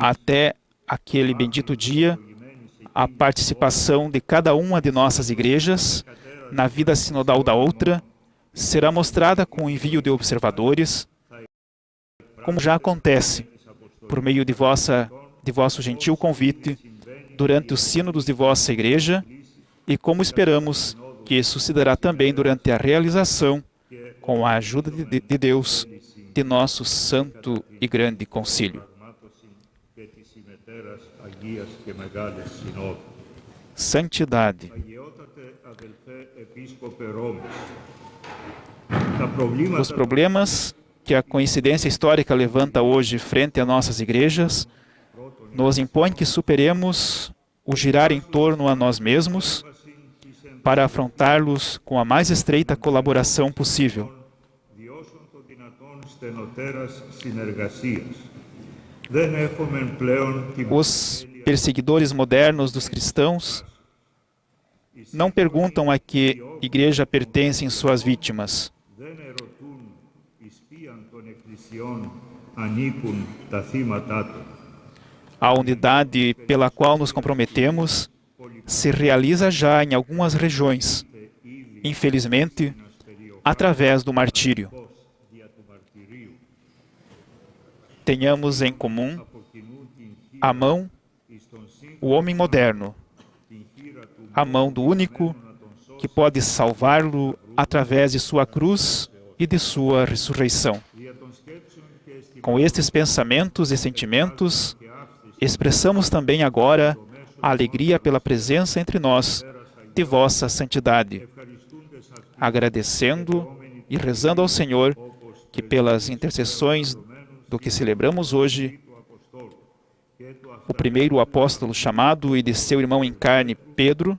até aquele bendito dia, a participação de cada uma de nossas igrejas na vida sinodal da outra será mostrada com o envio de observadores, como já acontece, por meio de vosso gentil convite, durante os sínodos de vossa igreja, e como esperamos que sucederá também durante a realização, com a ajuda de Deus, de nosso santo e grande concílio. Santidade. Os problemas que a coincidência histórica levanta hoje frente a nossas igrejas nos impõem que superemos o girar em torno a nós mesmos para afrontá-los com a mais estreita colaboração possível. Os perseguidores modernos dos cristãos não perguntam a que igreja pertencem suas vítimas. A unidade pela qual nos comprometemos se realiza já em algumas regiões, infelizmente, através do martírio. Tenhamos em comum a mão, o homem moderno, a mão do único que pode salvá-lo através de sua cruz e de sua ressurreição. Com estes pensamentos e sentimentos, expressamos também agora a alegria pela presença entre nós de vossa santidade, agradecendo e rezando ao Senhor que pelas intercessões do que celebramos hoje, o primeiro apóstolo chamado e de seu irmão em carne, Pedro,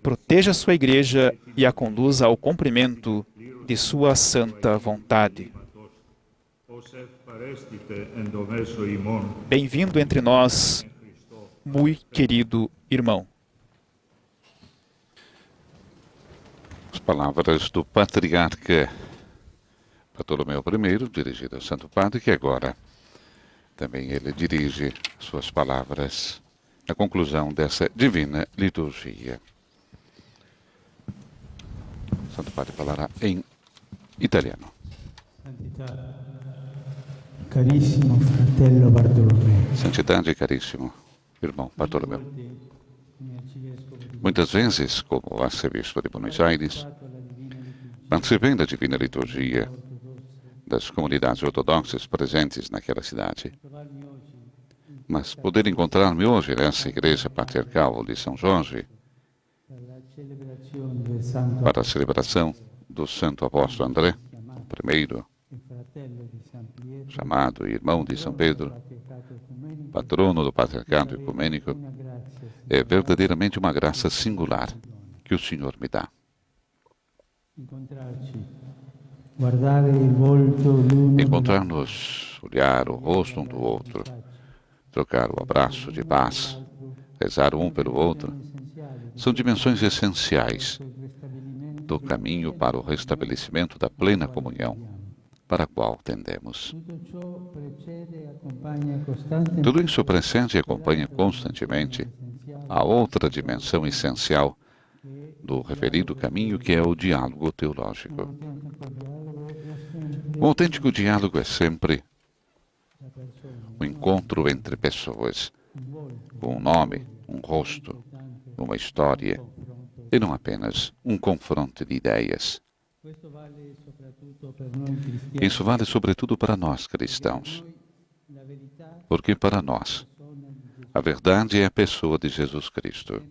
proteja sua igreja e a conduza ao cumprimento de sua santa vontade. Bem-vindo entre nós, muito querido irmão. As palavras do patriarca Bartolomeu I, dirigido ao Santo Padre, que agora também ele dirige suas palavras na conclusão dessa divina liturgia. O Santo Padre falará em italiano. Carissimo fratello Bartolomeo. Santidade, caríssimo irmão Bartolomeu. Muitas vezes, como arcebispo de Buenos Aires, participei da divina liturgia das comunidades ortodoxas presentes naquela cidade. Mas poder encontrar-me hoje nessa igreja patriarcal de São Jorge para a celebração do Santo Apóstolo André, o primeiro chamado irmão de São Pedro, patrono do patriarcado ecumênico, é verdadeiramente uma graça singular que o Senhor me dá. Encontrar-nos, olhar o rosto um do outro, trocar o abraço de paz, rezar um pelo outro, são dimensões essenciais do caminho para o restabelecimento da plena comunhão, para a qual tendemos. Tudo isso precede e acompanha constantemente a outra dimensão essencial do referido caminho, que é o diálogo teológico. O autêntico diálogo é sempre um encontro entre pessoas, com um nome, um rosto, uma história, e não apenas um confronto de ideias. Isso vale sobretudo para nós cristãos, porque para nós a verdade é a pessoa de Jesus Cristo.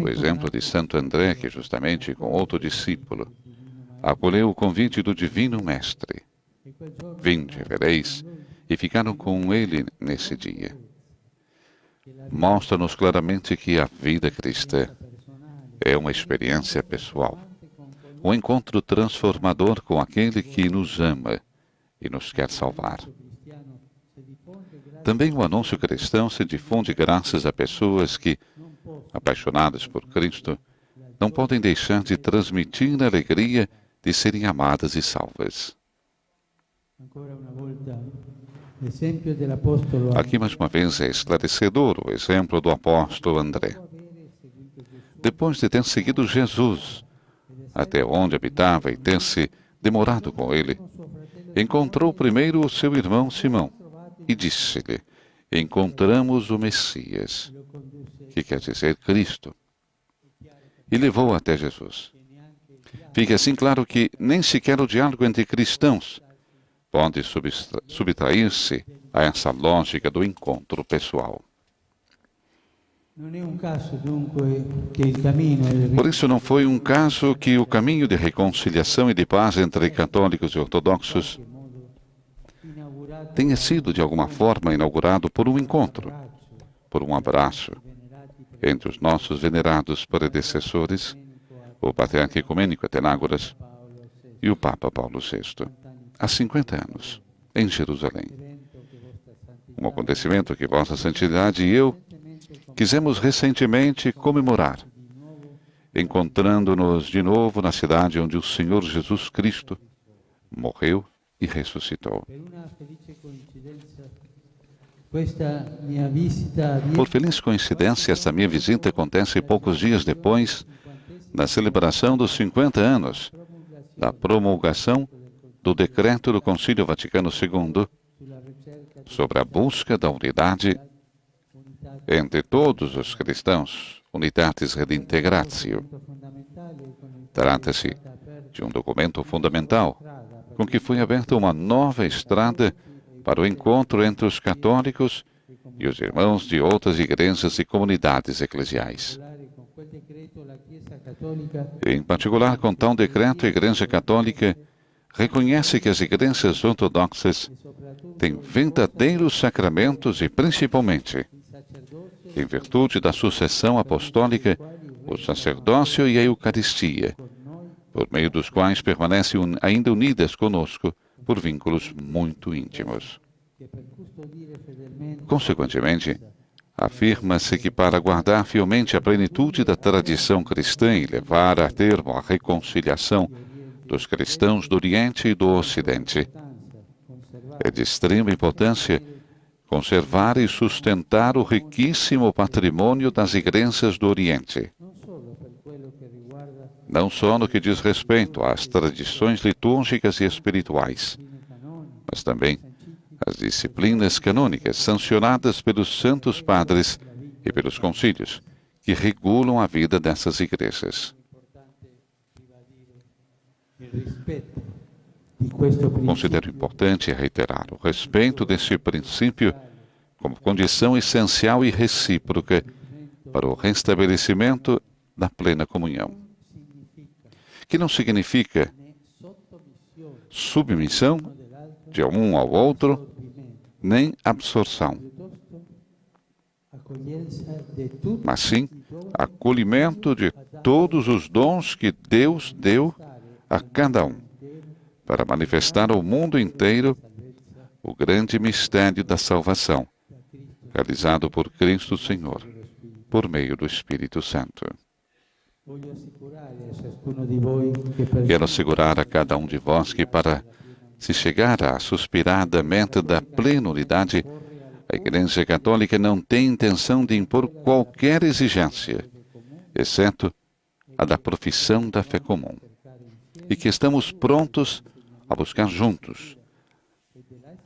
O exemplo de Santo André, que justamente com outro discípulo acolheu o convite do Divino Mestre. Vinde, vereis, e ficaram com ele nesse dia. Mostra-nos claramente que a vida cristã é uma experiência pessoal, um encontro transformador com aquele que nos ama e nos quer salvar. Também o anúncio cristão se difunde graças a pessoas que, apaixonadas por Cristo, não podem deixar de transmitir a alegria de serem amadas e salvas. Aqui, mais uma vez, é esclarecedor o exemplo do apóstolo André. Depois de ter seguido Jesus até onde habitava e ter se demorado com ele, encontrou primeiro o seu irmão Simão e disse-lhe: encontramos o Messias, que quer dizer Cristo, e levou-o até Jesus. Fica assim claro que nem sequer o diálogo entre cristãos pode subtrair-se a essa lógica do encontro pessoal. Por isso, não foi um caso que o caminho de reconciliação e de paz entre católicos e ortodoxos tenha sido, de alguma forma, inaugurado por um encontro, por um abraço, entre os nossos venerados predecessores, o Patriarca Ecumênico Atenágoras e o Papa Paulo VI, há 50 anos, em Jerusalém. Um acontecimento que Vossa Santidade e eu quisemos recentemente comemorar, encontrando-nos de novo na cidade onde o Senhor Jesus Cristo morreu e ressuscitou. Por feliz coincidência, esta minha visita acontece poucos dias depois da celebração dos 50 anos da promulgação do decreto do Concílio Vaticano II sobre a busca da unidade entre todos os cristãos, Unitatis Redintegratio. Trata-se de um documento fundamental com que foi aberta uma nova estrada para o encontro entre os católicos e os irmãos de outras igrejas e comunidades eclesiais. Em particular, com tal decreto, a Igreja Católica reconhece que as igrejas ortodoxas têm verdadeiros sacramentos e, principalmente, em virtude da sucessão apostólica, o sacerdócio e a Eucaristia, por meio dos quais permanecem ainda unidas conosco por vínculos muito íntimos. Consequentemente, afirma-se que para guardar fielmente a plenitude da tradição cristã e levar a termo a reconciliação dos cristãos do Oriente e do Ocidente, é de extrema importância conservar e sustentar o riquíssimo patrimônio das igrejas do Oriente, não só no que diz respeito às tradições litúrgicas e espirituais, mas também às disciplinas canônicas sancionadas pelos santos padres e pelos concílios, que regulam a vida dessas igrejas. Considero importante reiterar o respeito desse princípio como condição essencial e recíproca para o restabelecimento da plena comunhão, que não significa submissão de um ao outro, nem absorção, mas sim acolhimento de todos os dons que Deus deu a cada um, para manifestar ao mundo inteiro o grande mistério da salvação, realizado por Cristo Senhor, por meio do Espírito Santo. Quero assegurar a cada um de vós que, para se chegar à suspirada meta da plena unidade, a Igreja Católica não tem intenção de impor qualquer exigência, exceto a da profissão da fé comum, e que estamos prontos a buscar juntos,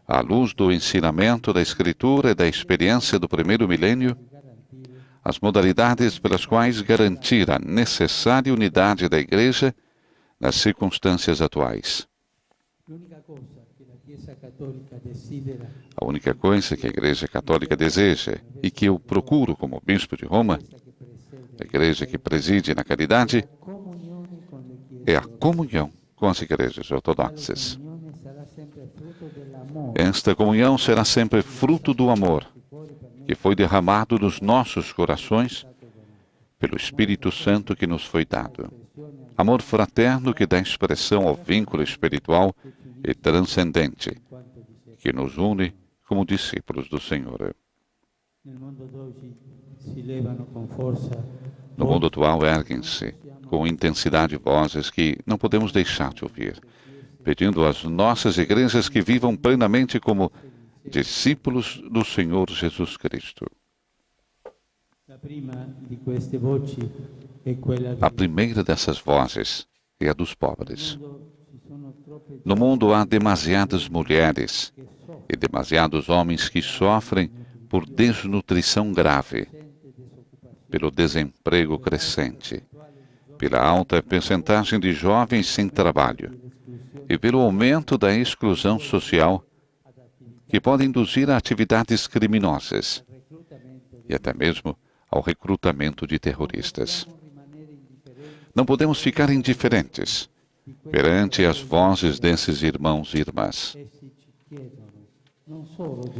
à luz do ensinamento da Escritura e da experiência do primeiro milênio, as modalidades pelas quais garantir a necessária unidade da Igreja nas circunstâncias atuais. A única coisa que a Igreja Católica deseja e que eu procuro como Bispo de Roma, a Igreja que preside na caridade, é a comunhão com as igrejas ortodoxas. Esta comunhão será sempre fruto do amor que foi derramado nos nossos corações pelo Espírito Santo que nos foi dado. Amor fraterno que dá expressão ao vínculo espiritual e transcendente que nos une como discípulos do Senhor. No mundo atual erguem-se com intensidade vozes que não podemos deixar de ouvir. pedindo às nossas igrejas que vivam plenamente como discípulos do Senhor Jesus Cristo. A primeira dessas vozes é a dos pobres. No mundo há demasiadas mulheres e demasiados homens que sofrem por desnutrição grave, pelo desemprego crescente, pela alta percentagem de jovens sem trabalho e pelo aumento da exclusão social que pode induzir a atividades criminosas e até mesmo ao recrutamento de terroristas. Não podemos ficar indiferentes perante as vozes desses irmãos e irmãs.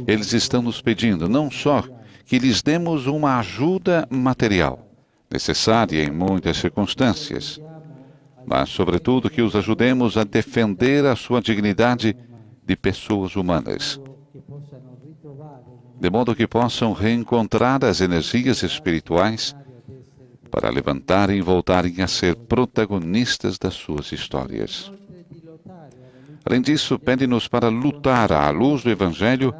Eles estão nos pedindo não só que lhes demos uma ajuda material, necessária em muitas circunstâncias, mas, sobretudo, que os ajudemos a defender a sua dignidade de pessoas humanas, de modo que possam reencontrar as energias espirituais para levantarem e voltarem a ser protagonistas das suas histórias. Além disso, pede-nos para lutar à luz do Evangelho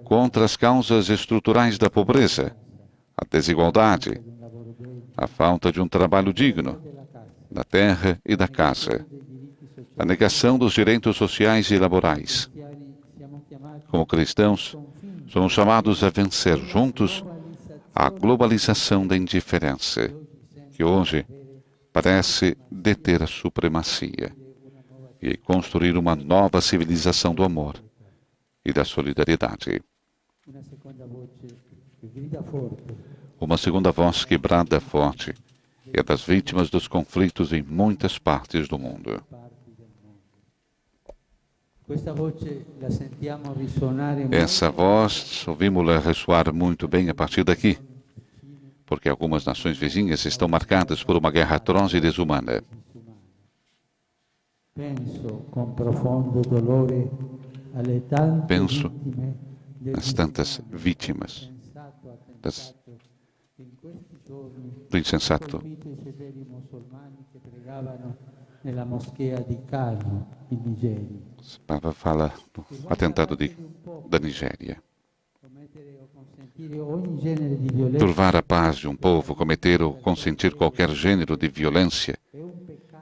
contra as causas estruturais da pobreza, a desigualdade, a falta de um trabalho digno, da terra e da casa, a negação dos direitos sociais e laborais. Como cristãos, somos chamados a vencer juntos a globalização da indiferença, que hoje parece deter a supremacia, e construir uma nova civilização do amor e da solidariedade. Uma segunda voz que brada forte é a das vítimas dos conflitos em muitas partes do mundo. Essa voz ouvimos-la ressoar muito bem a partir daqui, porque algumas nações vizinhas estão marcadas por uma guerra atroz e desumana. Penso nas tantas vítimas do insensato. Papa fala do atentado da Nigéria. Turvar a paz de um povo, cometer ou consentir qualquer gênero de violência,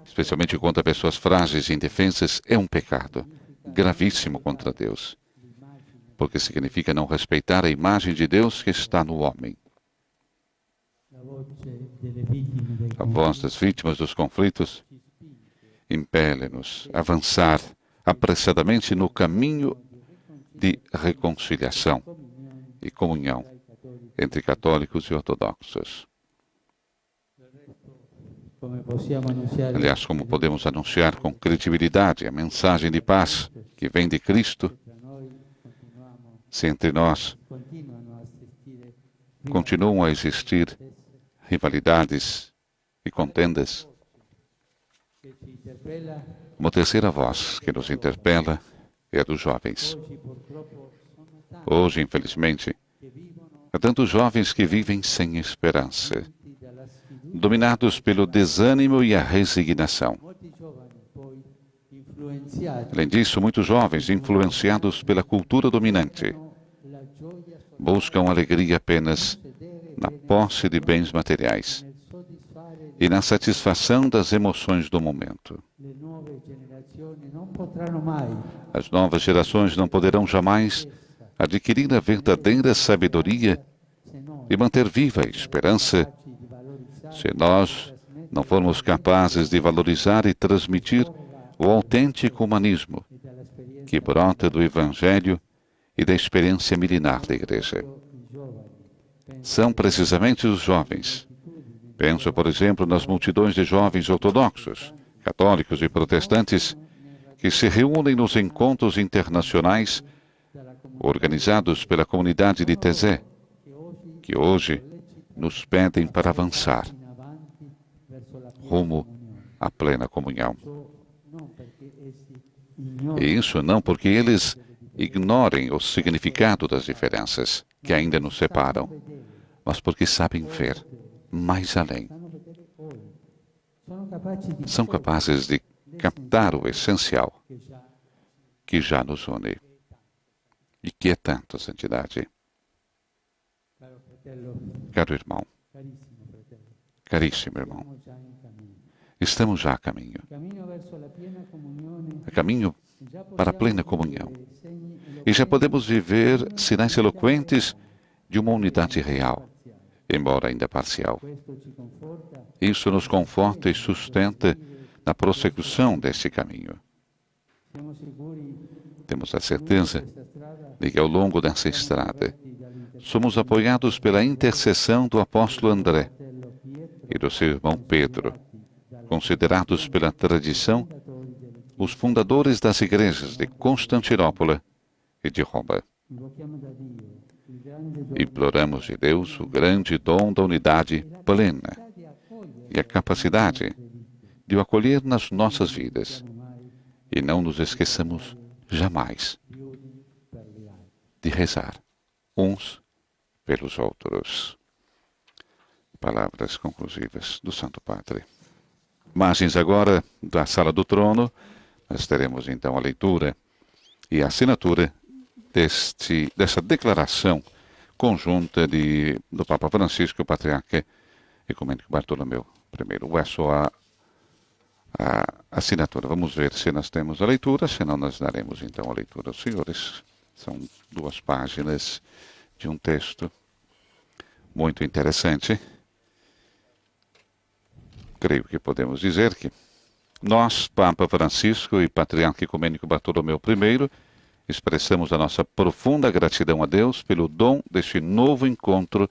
especialmente contra pessoas frágeis e indefensas, é um pecado gravíssimo contra Deus, porque significa não respeitar a imagem de Deus que está no homem. A voz das vítimas dos conflitos impele-nos a avançar apressadamente no caminho de reconciliação e comunhão entre católicos e ortodoxos. Aliás, como podemos anunciar com credibilidade a mensagem de paz que vem de Cristo, se entre nós continuam a existir rivalidades e contendas? Uma terceira voz que nos interpela é a dos jovens. Hoje, infelizmente, há tantos jovens que vivem sem esperança, dominados pelo desânimo e a resignação. Além disso, muitos jovens, influenciados pela cultura dominante, buscam alegria apenas na posse de bens materiais e na satisfação das emoções do momento. As novas gerações não poderão jamais adquirir a verdadeira sabedoria e manter viva a esperança se nós não formos capazes de valorizar e transmitir o autêntico humanismo que brota do Evangelho e da experiência milenar da Igreja. São precisamente os jovens. Penso, por exemplo, nas multidões de jovens ortodoxos, católicos e protestantes que se reúnem nos encontros internacionais organizados pela comunidade de Tezé, que hoje nos pedem para avançar rumo à plena comunhão. E isso não porque eles ignorem o significado das diferenças que ainda nos separam, mas porque sabem ver mais além. São capazes de captar o essencial que já nos une. E que é tanto, santidade. Caro irmão, caríssimo irmão, estamos já a caminho para a plena comunhão. E já podemos viver sinais eloquentes de uma unidade real, embora ainda parcial. Isso nos conforta e sustenta na prossecução deste caminho. Temos a certeza de que ao longo dessa estrada somos apoiados pela intercessão do apóstolo André e do seu irmão Pedro, considerados pela tradição os fundadores das igrejas de Constantinopla e de Roma. Imploramos de Deus o grande dom da unidade plena e a capacidade de o acolher nas nossas vidas. E não nos esqueçamos jamais de rezar uns pelos outros. Palavras conclusivas do Santo Padre. Imagens agora da Sala do Trono. Nós teremos então a leitura e a assinatura dessa declaração conjunta do Papa Francisco e o Patriarca Ecumênico Bartolomeu I. É só a assinatura. Vamos ver se nós temos a leitura, senão nós daremos então a leitura aos senhores. São 2 páginas de um texto muito interessante. Creio que podemos dizer que nós, Papa Francisco e Patriarca Ecumênico Bartolomeu I, expressamos a nossa profunda gratidão a Deus pelo dom deste novo encontro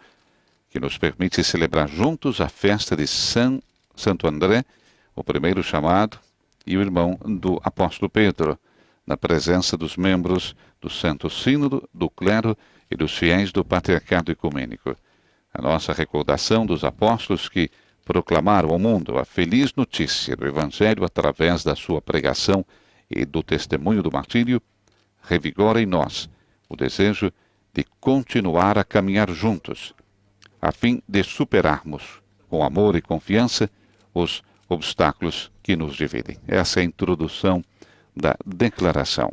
que nos permite celebrar juntos a festa de Santo André, o primeiro chamado, e o irmão do apóstolo Pedro, na presença dos membros do Santo Sínodo, do clero e dos fiéis do Patriarcado Ecumênico. A nossa recordação dos apóstolos que proclamaram ao mundo a feliz notícia do Evangelho através da sua pregação e do testemunho do martírio, revigora em nós o desejo de continuar a caminhar juntos, a fim de superarmos, com amor e confiança, os obstáculos que nos dividem. Essa é a introdução da declaração.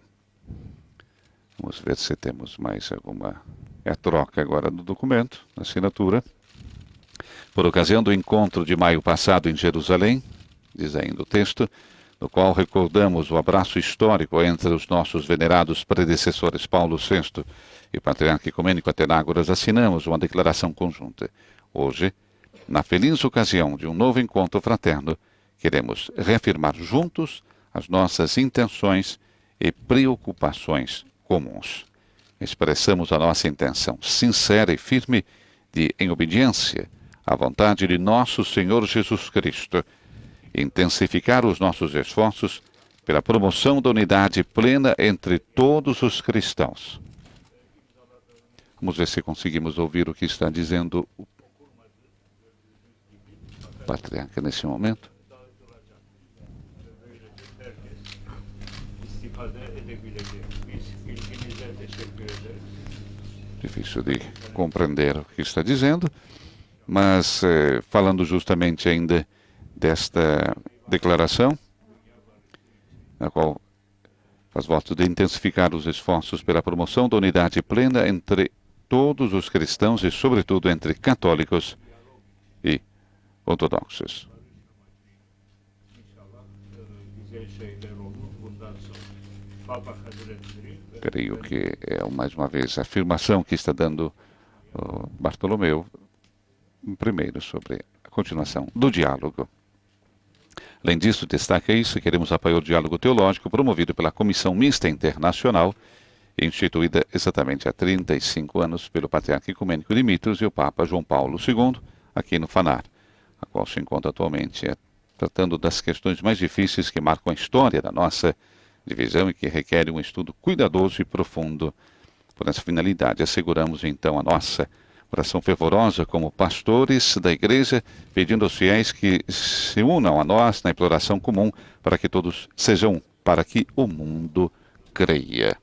Vamos ver se temos mais alguma... É a troca agora do documento, assinatura. Por ocasião do encontro de maio passado em Jerusalém, diz ainda o texto, no qual recordamos o abraço histórico entre os nossos venerados predecessores Paulo VI e o Patriarca Ecumênico Atenágoras, assinamos uma declaração conjunta. Hoje, na feliz ocasião de um novo encontro fraterno, queremos reafirmar juntos as nossas intenções e preocupações comuns. Expressamos a nossa intenção sincera e firme de, em obediência à vontade de nosso Senhor Jesus Cristo, intensificar os nossos esforços pela promoção da unidade plena entre todos os cristãos. Vamos ver se conseguimos ouvir o que está dizendo o Patriarca nesse momento. Difícil de compreender o que está dizendo, mas falando justamente ainda desta declaração, na qual faz voto de intensificar os esforços pela promoção da unidade plena entre todos os cristãos e, sobretudo, entre católicos e ortodoxos. Creio que é, mais uma vez, a afirmação que está dando Bartolomeu, primeiro, sobre a continuação do diálogo. Além disso, destaca isso, queremos apoiar o diálogo teológico promovido pela Comissão Mista Internacional, instituída exatamente há 35 anos pelo Patriarca Ecumênico Dimitros e o Papa João Paulo II, aqui no FANAR, a qual se encontra atualmente tratando das questões mais difíceis que marcam a história da nossa divisão e que requerem um estudo cuidadoso e profundo. Por essa finalidade, asseguramos então a nossa oração fervorosa como pastores da Igreja, pedindo aos fiéis que se unam a nós na imploração comum para que todos sejam um, para que o mundo creia.